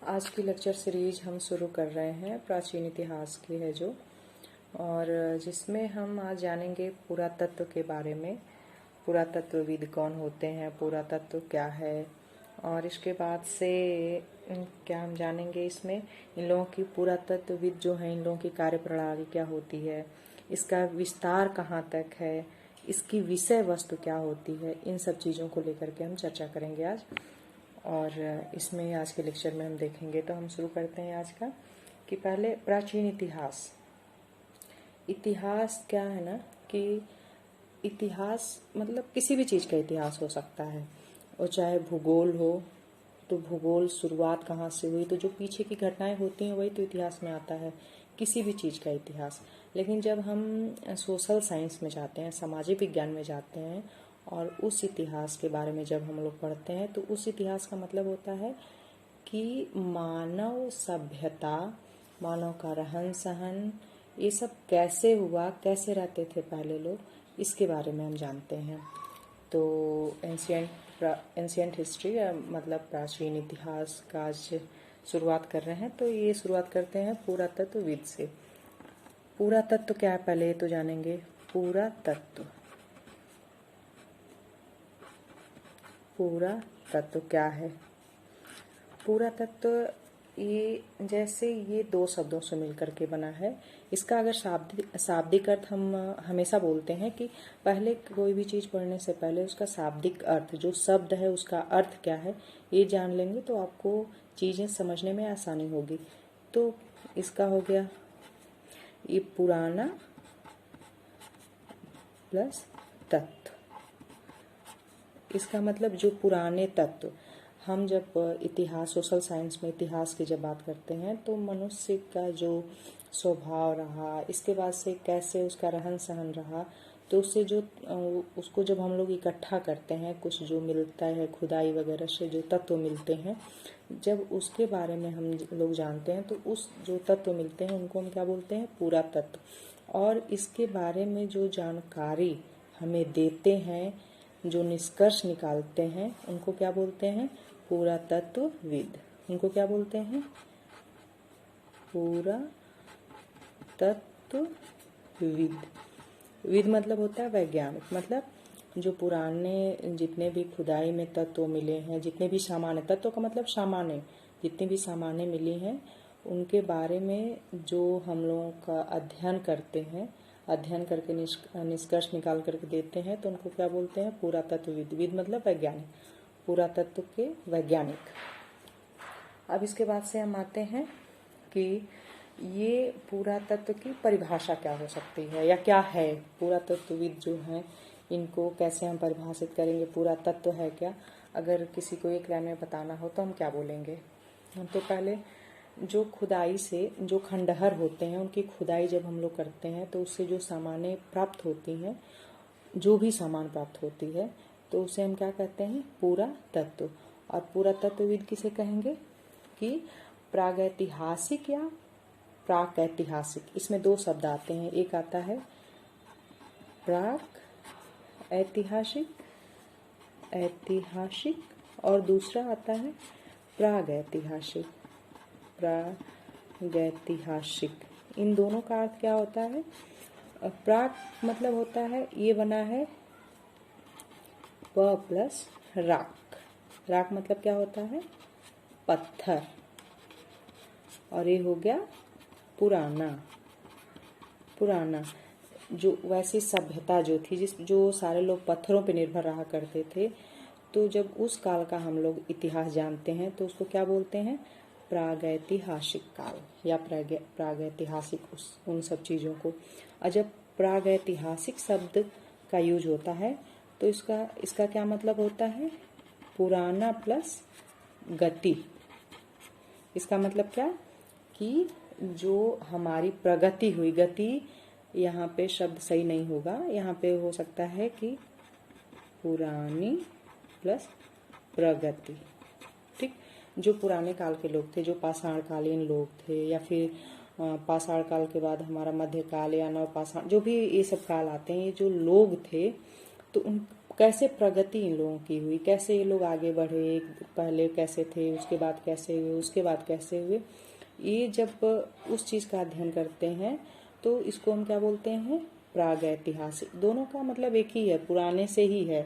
आज की lecture series हम शुरू कर रहे हैं प्राचीन इतिहास की है जो, और जिसमें हम आज जानेंगे पुरातत्व के बारे में। पुरातत्वविद कौन होते हैं, पुरातत्व क्या है, और इसके बाद से क्या हम जानेंगे इसमें इन लोगों की पुरातत्वविद जो हैं इन लोगों की कार्यप्रणाली क्या होती है, इसका विस्तार कहाँ तक है, इसकी विषय वस्तु क्या होती है। इन सब चीज़ों को लेकर के हम चर्चा करेंगे आज, और इसमें आज के लेक्चर में हम देखेंगे। तो हम शुरू करते हैं आज का कि पहले प्राचीन इतिहास। इतिहास क्या है ना कि इतिहास मतलब किसी भी चीज़ का इतिहास हो सकता है, और चाहे भूगोल हो तो भूगोल शुरुआत कहाँ से हुई, तो जो पीछे की घटनाएं होती हैं वही तो इतिहास में आता है, किसी भी चीज़ का इतिहास। लेकिन जब हम सोशल साइंस में जाते हैं, सामाजिक विज्ञान में जाते हैं, और उस इतिहास के बारे में जब हम लोग पढ़ते हैं तो उस इतिहास का मतलब होता है कि मानव सभ्यता, मानव का रहन सहन, ये सब कैसे हुआ, कैसे रहते थे पहले लोग, इसके बारे में हम जानते हैं। तो एंशियंट हिस्ट्री मतलब प्राचीन इतिहास का आज शुरुआत कर रहे हैं। तो ये शुरुआत करते हैं पुरातत्वविद से। पुरातत्व क्या है पहले ये तो जानेंगे। पुरातत्व क्या है? पुरातत्व ये जैसे ये दो शब्दों से मिलकर के बना है। इसका अगर शाब्दिक अर्थ हम हमेशा बोलते हैं कि पहले कोई भी चीज़ पढ़ने से पहले उसका शाब्दिक अर्थ, जो शब्द है उसका अर्थ क्या है, ये जान लेंगे तो आपको चीज़ें समझने में आसानी होगी। तो इसका हो गया ये पुराना प्लस तत्व। इसका मतलब जो पुराने तत्व, हम जब इतिहास, सोशल साइंस में इतिहास की जब बात करते हैं तो मनुष्य का जो स्वभाव रहा, इसके बाद से कैसे उसका रहन सहन रहा, तो उससे जो उसको जब हम लोग इकट्ठा करते हैं, कुछ जो मिलता है खुदाई वगैरह से जो तत्व मिलते हैं, जब उसके बारे में हम लोग जानते हैं तो उस जो तत्व मिलते हैं उनको हम क्या बोलते हैं? पुरातत्व। और इसके बारे में जो जानकारी हमें देते हैं, जो निष्कर्ष निकालते हैं, उनको क्या बोलते हैं? पुरातत्वविद। उनको क्या बोलते हैं? पुरातत्वविद। विद मतलब होता है वैज्ञानिक, मतलब जो पुराने जितने भी खुदाई में तत्व मिले हैं, जितने भी सामान्य तत्व का मतलब सामान्य, जितनी भी सामान्य मिली हैं उनके बारे में जो हम लोगों का अध्ययन करते हैं, अध्ययन करके निष्कर्ष निकाल करके देते हैं, तो उनको क्या बोलते हैं? पुरातत्वविद। विद मतलब वैज्ञानिक, पुरातत्व के वैज्ञानिक। अब इसके बाद से हम आते हैं कि ये पुरातत्व की परिभाषा क्या हो सकती है या क्या है। पुरातत्वविद जो हैं इनको कैसे हम परिभाषित करेंगे, पुरातत्व है क्या? अगर किसी को एक लाइन में बताना हो तो हम क्या बोलेंगे? तो पहले जो खुदाई से जो खंडहर होते हैं उनकी खुदाई जब हम लोग करते हैं तो उससे जो सामानें प्राप्त होती हैं, जो भी सामान प्राप्त होती है, तो उसे हम क्या कहते हैं? पुरातत्व। और पुरातत्वविद किसे कहेंगे? कि प्रागैतिहासिक या प्राक-ऐतिहासिक, इसमें दो शब्द आते हैं। एक आता है प्राक ऐतिहासिक, ऐतिहासिक, और दूसरा आता है प्रागैतिहासिक, प्रागैतिहासिक। इन दोनों का अर्थ क्या होता है? प्राक मतलब होता है, ये बना है प प्लस राक। राक मतलब क्या होता है? पत्थर। और ये हो गया पुराना। पुराना जो वैसी सभ्यता जो थी, जो सारे लोग पत्थरों पे निर्भर रहा करते थे, तो जब उस काल का हम लोग इतिहास जानते हैं तो उसको क्या बोलते हैं? प्रागैतिहासिक काल या प्रागैतिहासिक उन सब चीज़ों को। और जब प्रागैतिहासिक शब्द का यूज होता है तो इसका क्या मतलब होता है? पुराना प्लस गति। इसका मतलब क्या कि जो हमारी प्रगति हुई, गति यहाँ पे शब्द सही नहीं होगा, यहाँ पे हो सकता है कि पुरानी प्लस प्रगति। ठीक, जो पुराने काल के लोग थे, जो पाषाणकालीन लोग थे, या फिर पाषाण काल के बाद हमारा मध्यकाल या नवपाषाण, जो भी ये सब काल आते हैं, ये जो लोग थे तो उन कैसे प्रगति इन लोगों की हुई, कैसे ये लोग आगे बढ़े, पहले कैसे थे, उसके बाद कैसे हुए, उसके बाद कैसे हुए। ये जब उस चीज़ का अध्ययन करते हैं तो इसको हम क्या बोलते हैं, प्रागैतिहासिक। दोनों का मतलब एक ही है, पुराने से ही है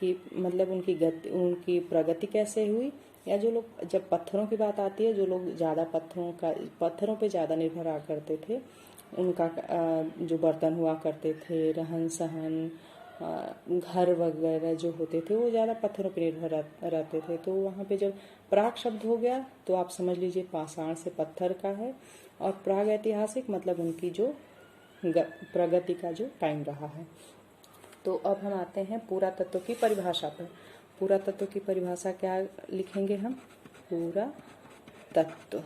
कि मतलब उनकी प्रगति कैसे हुई। या जो लोग, जब पत्थरों की बात आती है, जो लोग ज़्यादा पत्थरों पे ज़्यादा निर्भर करते थे, उनका जो बर्तन हुआ करते थे, रहन सहन, घर वगैरह जो होते थे, वो ज़्यादा पत्थरों पर निर्भर रहते थे। तो वहाँ पे जब प्राग शब्द हो गया तो आप समझ लीजिए पाषाण से पत्थर का है। और प्राग ऐतिहासिक मतलब उनकी जो प्रगति का जो टाइम रहा है। तो अब हम आते हैं पुरातत्व की परिभाषा पर। पुरातत्व की परिभाषा क्या लिखेंगे हम, पुरातत्व।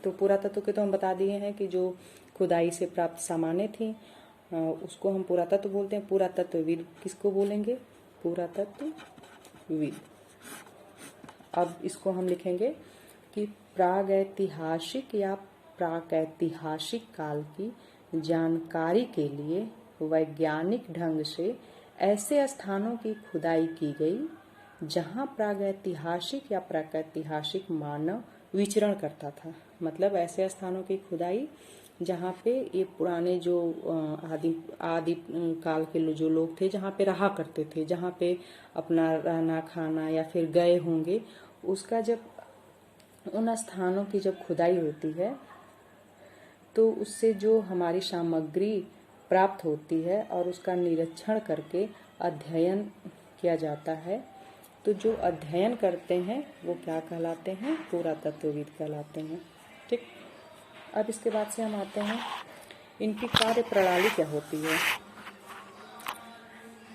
तो पुरातत्व के तो हम बता दिए हैं कि जो खुदाई से प्राप्त सामानें थी उसको हम पुरातत्व बोलते हैं। पुरातत्वविद किसको बोलेंगे, पुरातत्वविद। अब इसको हम लिखेंगे कि प्रागैतिहासिक या प्रागैतिहासिक काल की जानकारी के लिए वैज्ञानिक ढंग से ऐसे स्थानों की खुदाई की गई जहां प्रागैतिहासिक या प्रागैतिहासिक मानव विचरण करता था। मतलब ऐसे स्थानों की खुदाई जहाँ पे ये पुराने जो आदि काल के जो लोग थे, जहाँ पे रहा करते थे, जहाँ पे अपना रहना खाना या फिर गए होंगे, उसका जब उन स्थानों की जब खुदाई होती है तो उससे जो हमारी सामग्री प्राप्त होती है और उसका निरीक्षण करके अध्ययन किया जाता है। तो जो अध्ययन करते हैं वो क्या कहलाते हैं, पुरातत्वविद कहलाते हैं। ठीक। अब इसके बाद से हम आते हैं इनकी कार्य प्रणाली क्या होती है,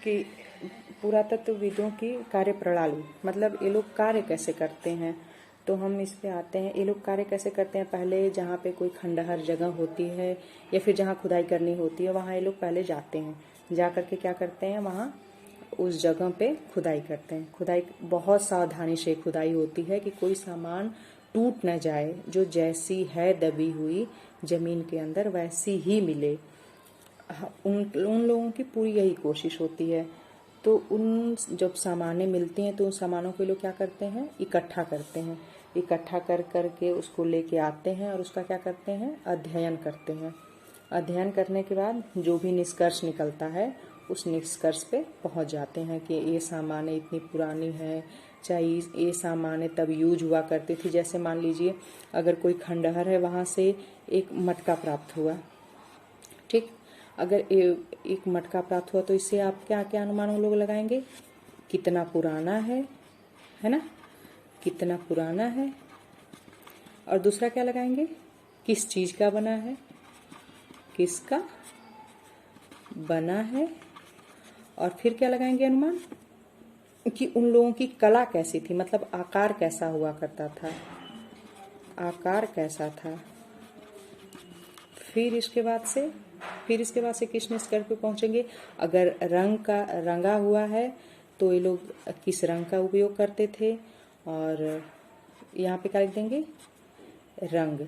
कि पुरातत्वविदों की कार्य प्रणाली मतलब ये लोग कार्य कैसे करते हैं। तो हम इस पे आते हैं, ये लोग कार्य कैसे करते हैं। पहले जहाँ पे कोई खंडहर जगह होती है या फिर जहाँ खुदाई करनी होती है, वहाँ ये लोग पहले जाते हैं। जा करके क्या करते हैं, वहाँ उस जगह पे खुदाई करते हैं। खुदाई बहुत सावधानी से खुदाई होती है कि कोई सामान टूट न जाए, जो जैसी है दबी हुई जमीन के अंदर वैसी ही मिले। उन लोगों की पूरी यही कोशिश होती है। तो उन जब सामानें मिलती हैं तो उन सामानों के लोग क्या करते हैं, इकट्ठा करते हैं। इकट्ठा कर करके उसको लेके आते हैं और उसका क्या करते हैं, अध्ययन करते हैं। अध्ययन करने के बाद जो भी निष्कर्ष निकलता है उस निष्कर्ष पे पहुंच जाते हैं कि ये सामानें इतनी पुरानी है, चाहे ये सामानें तब यूज हुआ करती थी। जैसे मान लीजिए अगर कोई खंडहर है, वहाँ से एक मटका प्राप्त हुआ, ठीक। अगर एक मटका प्राप्त हुआ तो इससे आप क्या क्या अनुमान लोग लगाएंगे, कितना पुराना है ना, कितना पुराना है। और दूसरा क्या लगाएंगे, किस चीज का बना है, किसका बना है। और फिर क्या लगाएंगे अनुमान, कि उन लोगों की कला कैसी थी, मतलब आकार कैसा हुआ करता था, आकार कैसा था। फिर इसके बाद से किस निष्कर्ष पे पहुंचेंगे, अगर रंगा हुआ है तो ये लोग किस रंग का उपयोग करते थे। और यहाँ पे क्या लिख देंगे, रंग।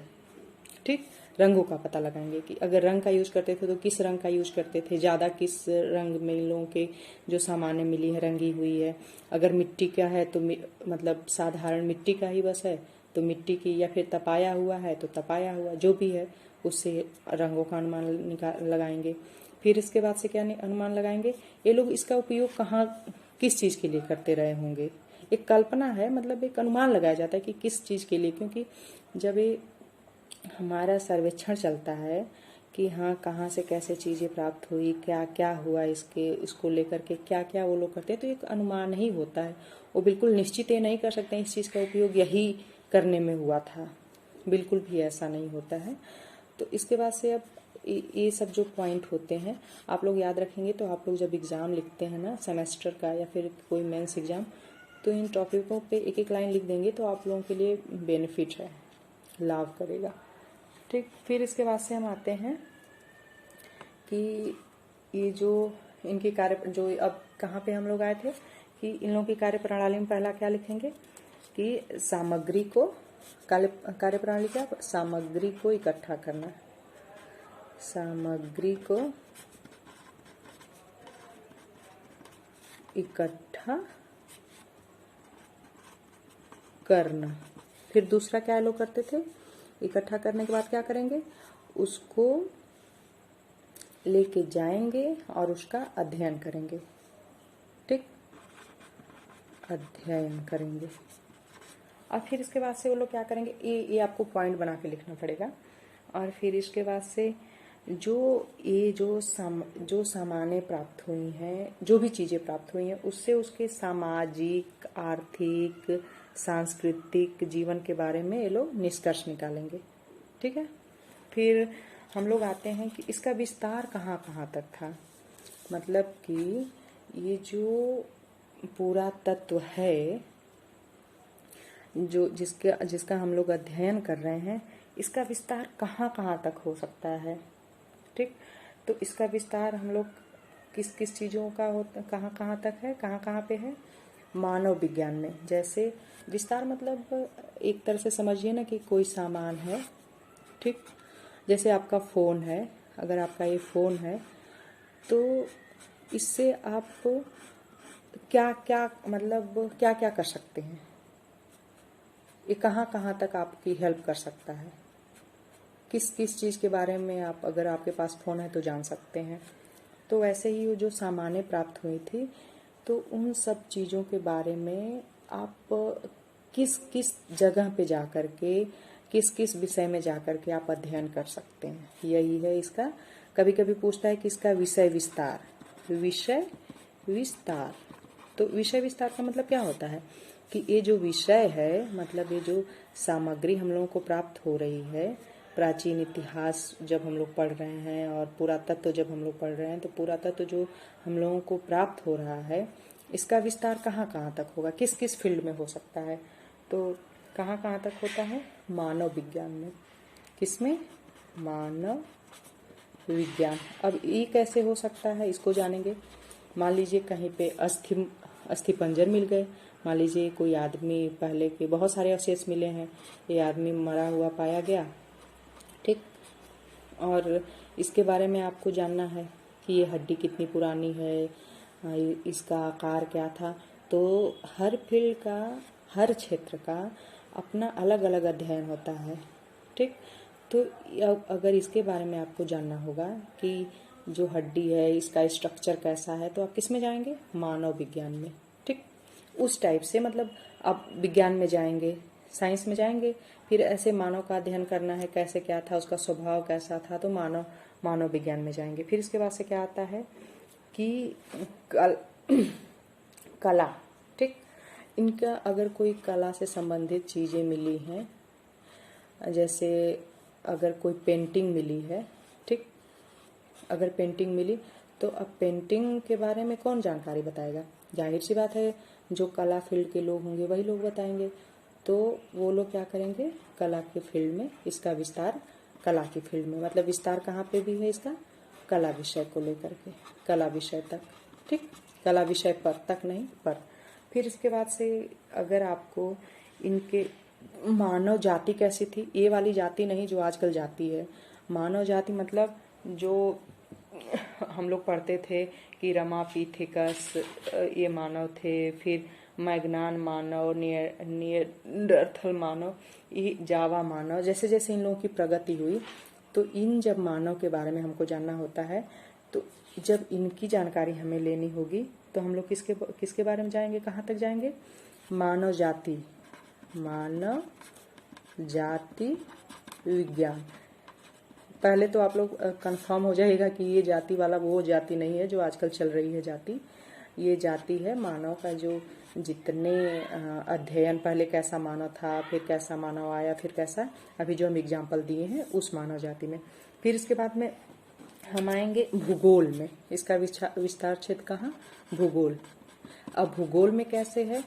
ठीक, रंगों का पता लगाएंगे कि अगर रंग का यूज करते थे तो किस रंग का यूज करते थे, ज्यादा किस रंग में इन लोगों के जो सामानें मिली है रंगी हुई है। अगर मिट्टी का है तो मतलब साधारण मिट्टी का ही बस है तो मिट्टी की, या फिर तपाया हुआ है तो तपाया हुआ, जो भी है उससे रंगों का अनुमान लगाएंगे। फिर इसके बाद से क्या अनुमान लगाएंगे, ये लोग इसका उपयोग कहाँ किस चीज के लिए करते रहे होंगे। एक कल्पना है, मतलब एक अनुमान लगाया जाता है कि किस चीज के लिए, क्योंकि जब ये हमारा सर्वेक्षण चलता है कि हाँ कहाँ से कैसे चीजें प्राप्त हुई, क्या क्या हुआ, इसको लेकर के क्या क्या वो लोग करते हैं, तो एक अनुमान ही होता है। वो बिल्कुल निश्चित ये नहीं कर सकते इस चीज का उपयोग यही करने में हुआ था, बिल्कुल भी ऐसा नहीं होता है। तो इसके बाद से अब ये सब जो पॉइंट होते हैं आप लोग याद रखेंगे। तो आप लोग जब एग्जाम लिखते हैं ना सेमेस्टर का या फिर कोई मेंस एग्जाम, तो इन टॉपिकों पे एक एक लाइन लिख देंगे तो आप लोगों के लिए बेनिफिट है, लाभ करेगा। ठीक, फिर इसके बाद से हम आते हैं कि ये जो इनकी कार्य, जो अब कहाँ पे हम लोग आए थे कि इन लोगों की कार्य प्रणाली में पहला क्या लिखेंगे कि सामग्री को, कार्य प्रणाली क्या, सामग्री को इकट्ठा करना, सामग्री को इकट्ठा करना। फिर दूसरा क्या लोग करते थे, इकट्ठा करने के बाद क्या करेंगे, उसको लेके जाएंगे और उसका अध्ययन करेंगे। ठीक, अध्ययन करेंगे। और फिर इसके बाद से वो लोग क्या करेंगे, ये आपको पॉइंट बना के लिखना पड़ेगा। और फिर इसके बाद से जो सामान्य प्राप्त हुई हैं, जो भी चीज़ें प्राप्त हुई हैं, उससे उसके सामाजिक, आर्थिक, सांस्कृतिक जीवन के बारे में ये लोग निष्कर्ष निकालेंगे। ठीक है। फिर हम लोग आते हैं कि इसका विस्तार कहाँ कहाँ तक था। मतलब कि ये जो पूरा तत्व है, जो जिसका हम लोग अध्ययन कर रहे हैं, इसका विस्तार कहाँ कहाँ तक हो सकता है। ठीक, तो इसका विस्तार हम लोग किस किस चीज़ों का होता, कहाँ कहाँ तक है, कहाँ कहाँ पे है, मानव विज्ञान में। जैसे विस्तार मतलब एक तरह से समझिए ना कि कोई सामान है। ठीक, जैसे आपका फ़ोन है, अगर आपका ये फ़ोन है तो इससे आप क्या क्या मतलब क्या क्या कर सकते हैं, ये कहाँ कहाँ तक आपकी हेल्प कर सकता है, किस किस चीज़ के बारे में आप, अगर आपके पास फ़ोन है तो जान सकते हैं। तो वैसे ही वो जो सामान्य प्राप्त हुई थी, तो उन सब चीज़ों के बारे में आप किस किस जगह पे जा कर के, किस किस विषय में जा कर के आप अध्ययन कर सकते हैं, यही है इसका। कभी कभी पूछता है कि इसका विषय विस्तार, विषय विस्तार। तो विषय विस्तार का मतलब क्या होता है कि ये जो विषय है, मतलब ये जो सामग्री हम लोगों को प्राप्त हो रही है, प्राचीन इतिहास जब हम लोग पढ़ रहे हैं और पुरातत्व जब हम लोग पढ़ रहे हैं, तो पुरातत्व जो हम लोगों को प्राप्त हो रहा है, इसका विस्तार कहाँ कहाँ तक होगा, किस किस फील्ड में हो सकता है। तो कहाँ कहाँ तक होता है, मानव विज्ञान में। किसमें, मानव विज्ञान। अब ये कैसे हो सकता है, इसको जानेंगे। मान लीजिए कहीं पे अस्थि पंजर मिल गए, मान लीजिए कोई आदमी पहले के बहुत सारे अवशेष मिले हैं, ये आदमी मरा हुआ पाया गया। ठीक, और इसके बारे में आपको जानना है कि ये हड्डी कितनी पुरानी है, इसका आकार क्या था। तो हर फील्ड का, हर क्षेत्र का अपना अलग अलग अध्ययन होता है। ठीक, तो अगर इसके बारे में आपको जानना होगा कि जो हड्डी है इसका स्ट्रक्चर कैसा है, तो आप किस में जाएंगे, मानव विज्ञान में। ठीक, उस टाइप से मतलब आप विज्ञान में जाएंगे, साइंस में जाएंगे, फिर ऐसे मानव का अध्ययन करना है, कैसे क्या था, उसका स्वभाव कैसा था, तो मानव विज्ञान में जाएंगे। फिर इसके बाद से क्या आता है कि कला। ठीक, इनका अगर कोई कला से संबंधित चीज़ें मिली हैं, जैसे अगर कोई पेंटिंग मिली है, ठीक, अगर पेंटिंग मिली तो अब पेंटिंग के बारे में कौन जानकारी बताएगा, जाहिर सी बात है जो कला फील्ड के लोग होंगे वही लोग बताएंगे। तो वो लोग क्या करेंगे, कला के फील्ड में इसका विस्तार, कला की फील्ड में मतलब विस्तार कहाँ पे भी है इसका, कला विषय को लेकर के, कला विषय तक। ठीक, कला विषय पर तक नहीं, पर। फिर इसके बाद से अगर आपको इनके मानव जाति कैसी थी, ये वाली जाति नहीं जो आजकल जाति है, मानव जाति मतलब जो हम लोग पढ़ते थे कि रमापिथिकस ये मानव थे, फिर मैग्नान मानव, नियंडरथल मानव, ये जावा मानव, जैसे जैसे इन लोगों की प्रगति हुई, तो इन जब मानव के बारे में हमको जानना होता है, तो जब इनकी जानकारी हमें लेनी होगी तो हम लोग किसके बारे में जाएंगे, कहाँ तक जाएंगे, मानव जाति, मानव जाति विज्ञान। पहले तो आप लोग कंफर्म हो जाएगा कि ये जाति वाला वो जाति नहीं है जो आजकल चल रही है जाति, ये जाति है मानव का, जो जितने अध्ययन, पहले कैसा मानव था, फिर कैसा मानव आया, फिर कैसा, अभी जो हम एग्जाम्पल दिए हैं उस मानव जाति में। फिर इसके बाद में हम आएंगे भूगोल में, इसका विस्तार क्षेत्र कहाँ, भूगोल। अब भूगोल में कैसे है,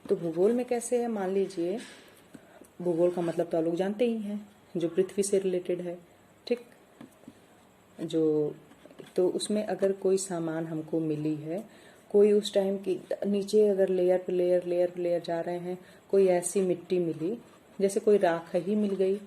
तो भूगोल में कैसे है, मान लीजिए भूगोल का मतलब तो आप लोग जानते ही हैं, जो पृथ्वी से रिलेटेड है। ठीक, जो तो उसमें अगर कोई सामान हमको मिली है, कोई उस टाइम की नीचे अगर लेयर पे लेयर जा रहे हैं, कोई ऐसी मिट्टी मिली, जैसे कोई राख ही मिल गई।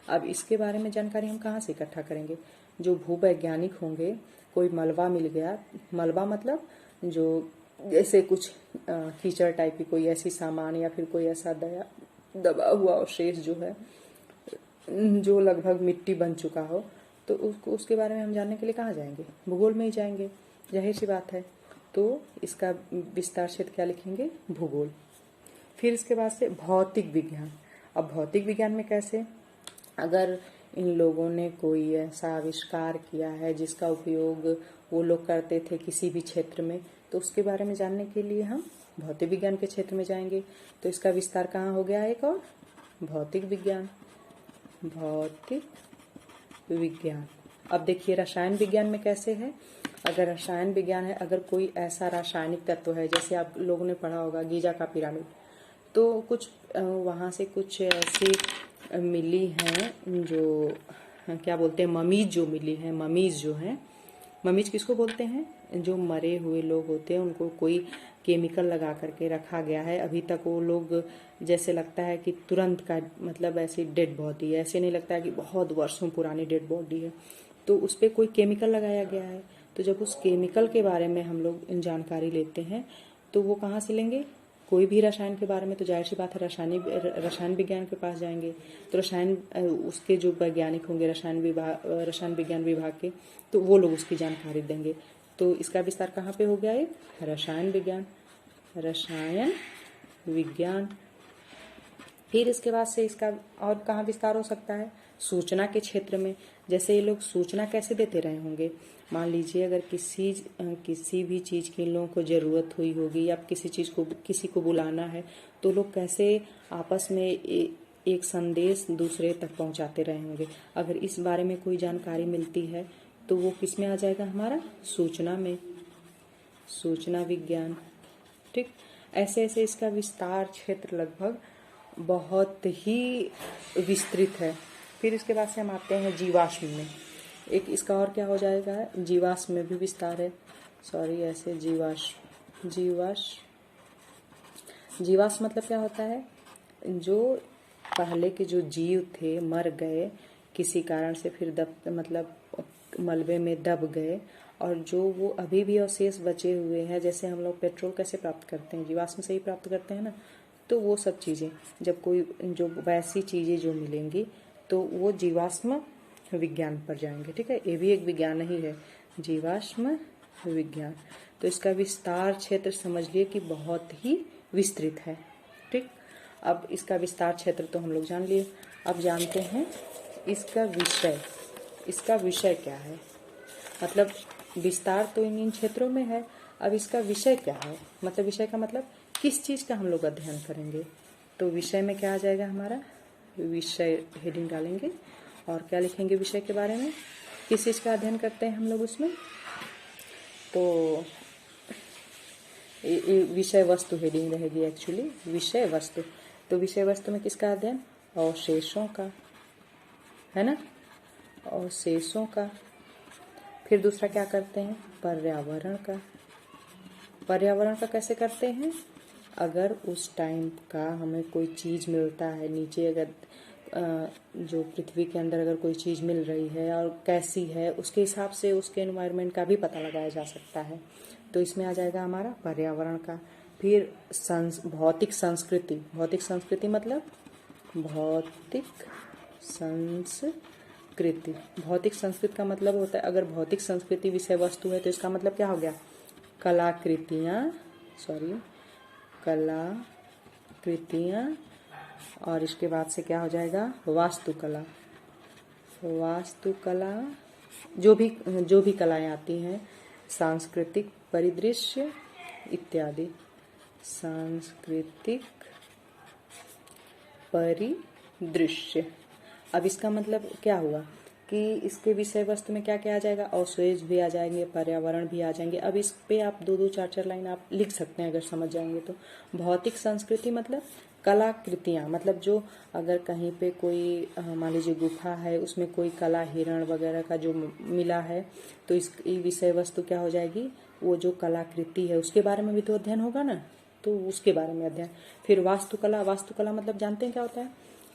अब इसके बारे में जानकारी हम कहाँ से इकट्ठा करेंगे, जो भूवैज्ञानिक होंगे, कोई मलबा मिल गया, मलबा मतलब जो जैसे कुछ कीचड़ टाइप की कोई ऐसी सामान या फिर कोई ऐसा दबा हुआ अवशेष जो है, जो लगभग मिट्टी बन चुका हो, तो उसके बारे में हम जानने के लिए कहाँ जाएंगे? भूगोल में ही जाएंगे, जाहिर सी बात है। तो इसका विस्तार क्षेत्र क्या लिखेंगे? भूगोल। फिर इसके बाद से भौतिक विज्ञान। अब भौतिक विज्ञान में कैसे? अगर इन लोगों ने कोई ऐसा आविष्कार किया है जिसका उपयोग वो लोग करते थे किसी भी क्षेत्र में, तो उसके बारे में जानने के लिए हम भौतिक विज्ञान के क्षेत्र में जाएंगे। तो इसका विस्तार कहाँ हो गया? एक और भौतिक विज्ञान। भौतिक विज्ञान। अब देखिए रसायन विज्ञान में कैसे है? अगर रसायन विज्ञान है, अगर कोई ऐसा रासायनिक तत्व है, जैसे आप लोगों ने पढ़ा होगा गीजा का पिरामिड, तो कुछ वहाँ से कुछ ऐसी मिली हैं जो क्या बोलते हैं, ममीज जो मिली हैं। ममीज जो हैं, ममीज किसको बोलते हैं? जो मरे हुए लोग होते हैं उनको कोई केमिकल लगा करके रखा गया है। अभी तक वो लोग जैसे लगता है कि तुरंत का, मतलब ऐसी डेड बॉडी है, ऐसे नहीं लगता है कि बहुत वर्षों पुरानी डेड बॉडी है, तो उस पर कोई केमिकल लगाया गया है। तो जब उस केमिकल के बारे में हम लोग जानकारी लेते हैं तो वो कहाँ से लेंगे? कोई भी रसायन के बारे में तो जाहिर सी बात है रसायन विज्ञान के पास जाएंगे। तो रसायन उसके जो वैज्ञानिक होंगे रसायन विज्ञान विभाग के, तो वो लोग उसकी जानकारी देंगे। तो इसका विस्तार कहाँ पे हो गया? एक रसायन विज्ञान। रसायन विज्ञान। फिर इसके बाद से इसका और कहाँ विस्तार हो सकता है? सूचना के क्षेत्र में। जैसे ये लोग सूचना कैसे देते रहे होंगे? मान लीजिए अगर किसी भी चीज़ की इन लोगों को ज़रूरत हुई होगी या किसी को बुलाना है, तो लोग कैसे आपस में एक संदेश दूसरे तक पहुंचाते रहे होंगे। अगर इस बारे में कोई जानकारी मिलती है तो वो किस में आ जाएगा? हमारा सूचना में। सूचना विज्ञान। ठीक, ऐसे ऐसे इसका विस्तार क्षेत्र लगभग बहुत ही विस्तृत है। फिर इसके बाद से हम आते हैं जीवाश्म में। एक इसका और क्या हो जाएगा? जीवाश्म में भी विस्तार है। सॉरी, ऐसे जीवाश्म मतलब क्या होता है? जो पहले के जो जीव थे मर गए किसी कारण से, फिर मतलब मलबे में दब गए, और जो वो अभी भी अवशेष बचे हुए हैं, जैसे हम लोग पेट्रोल कैसे प्राप्त करते हैं? जीवाश्म से ही प्राप्त करते हैं ना। तो वो सब चीज़ें जब कोई जो वैसी चीज़ें जो मिलेंगी तो वो जीवाश्म विज्ञान पर जाएंगे। ठीक है, ये भी एक विज्ञान ही है, जीवाश्म विज्ञान। तो इसका विस्तार क्षेत्र समझ लिए कि बहुत ही विस्तृत है। ठीक, अब इसका विस्तार क्षेत्र तो हम लोग जान लिए। अब जानते हैं इसका विषय क्या है। मतलब विस्तार तो इन क्षेत्रों में है, अब इसका विषय क्या है? मतलब विषय का मतलब किस चीज़ का हम लोग अध्ययन करेंगे। तो विषय में क्या आ जाएगा? हमारा विषय हेडिंग डालेंगे और क्या लिखेंगे विषय के बारे में, किस चीज़ का अध्ययन करते हैं हम लोग उसमें। तो विषय वस्तु हेडिंग रहेगी एक्चुअली, विषय वस्तु। तो विषय वस्तु में किसका अध्ययन? अवशेषों का, है ना, अवशेषों का। फिर दूसरा क्या करते हैं? पर्यावरण का। पर्यावरण का कैसे करते हैं? अगर उस टाइम का हमें कोई चीज़ मिलता है नीचे, अगर जो पृथ्वी के अंदर अगर कोई चीज़ मिल रही है और कैसी है, उसके हिसाब से उसके एनवायरनमेंट का भी पता लगाया जा सकता है। तो इसमें आ जाएगा हमारा पर्यावरण का। फिर भौतिक संस्कृति। भौतिक संस्कृति मतलब भौतिक संस्कृति। भौतिक संस्कृति का मतलब होता है, अगर भौतिक संस्कृति विषय वस्तु है तो इसका मतलब क्या हो गया? कलाकृतियाँ, और इसके बाद से क्या हो जाएगा? वास्तुकला। वास्तुकला, जो भी कलाएं आती हैं, सांस्कृतिक परिदृश्य इत्यादि। सांस्कृतिक परिदृश्य। अब इसका मतलब क्या हुआ कि इसके विषय वस्तु में क्या क्या आ जाएगा? अवशेष भी आ जाएंगे, पर्यावरण भी आ जाएंगे। अब इस पे आप 2-2, 4-4 लाइन आप लिख सकते हैं अगर समझ जाएंगे तो। भौतिक संस्कृति मतलब कलाकृतियाँ, मतलब जो अगर कहीं पे कोई मान लीजिए गुफा है, उसमें कोई कला, हिरण वगैरह का जो मिला है, तो इस विषय वस्तु क्या हो जाएगी? वो जो कलाकृति है उसके बारे में भी तो अध्ययन होगा ना, तो उसके बारे में अध्ययन। फिर वास्तुकला। वास्तुकला मतलब जानते हैं क्या होता है?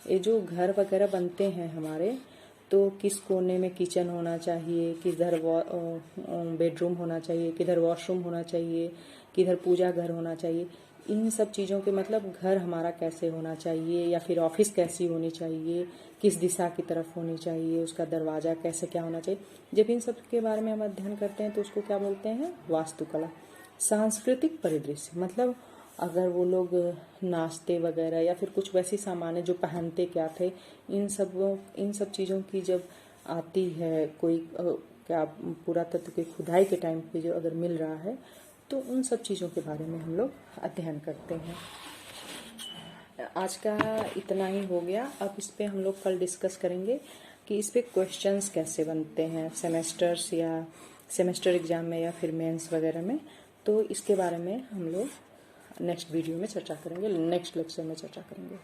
ये जो घर वगैरह बनते हैं हमारे, तो किस कोने में किचन होना चाहिए, किधर बेडरूम होना चाहिए, किधर वॉशरूम होना चाहिए, किधर पूजा घर होना चाहिए, इन सब चीज़ों के मतलब घर हमारा कैसे होना चाहिए या फिर ऑफिस कैसी होनी चाहिए, किस दिशा की तरफ होनी चाहिए, उसका दरवाज़ा कैसे क्या होना चाहिए, जब इन सब के बारे में हम अध्ययन करते हैं तो उसको क्या बोलते हैं, वास्तुकला। सांस्कृतिक परिदृश्य मतलब अगर वो लोग नाचते वगैरह या फिर कुछ वैसी सामान है जो पहनते क्या थे, इन सब चीज़ों की जब आती है कोई क्या पुरातत्व की खुदाई के टाइम पे जो अगर मिल रहा है तो उन सब चीज़ों के बारे में हम लोग अध्ययन करते हैं। आज का इतना ही हो गया। अब इस पे हम लोग कल डिस्कस करेंगे कि इस पे क्वेश्चंस कैसे बनते हैं सेमेस्टर्स या सेमेस्टर एग्जाम में या फिर मेंस वगैरह में। तो इसके बारे में हम लोग नेक्स्ट वीडियो में चर्चा करेंगे, नेक्स्ट लेक्चर में चर्चा करेंगे।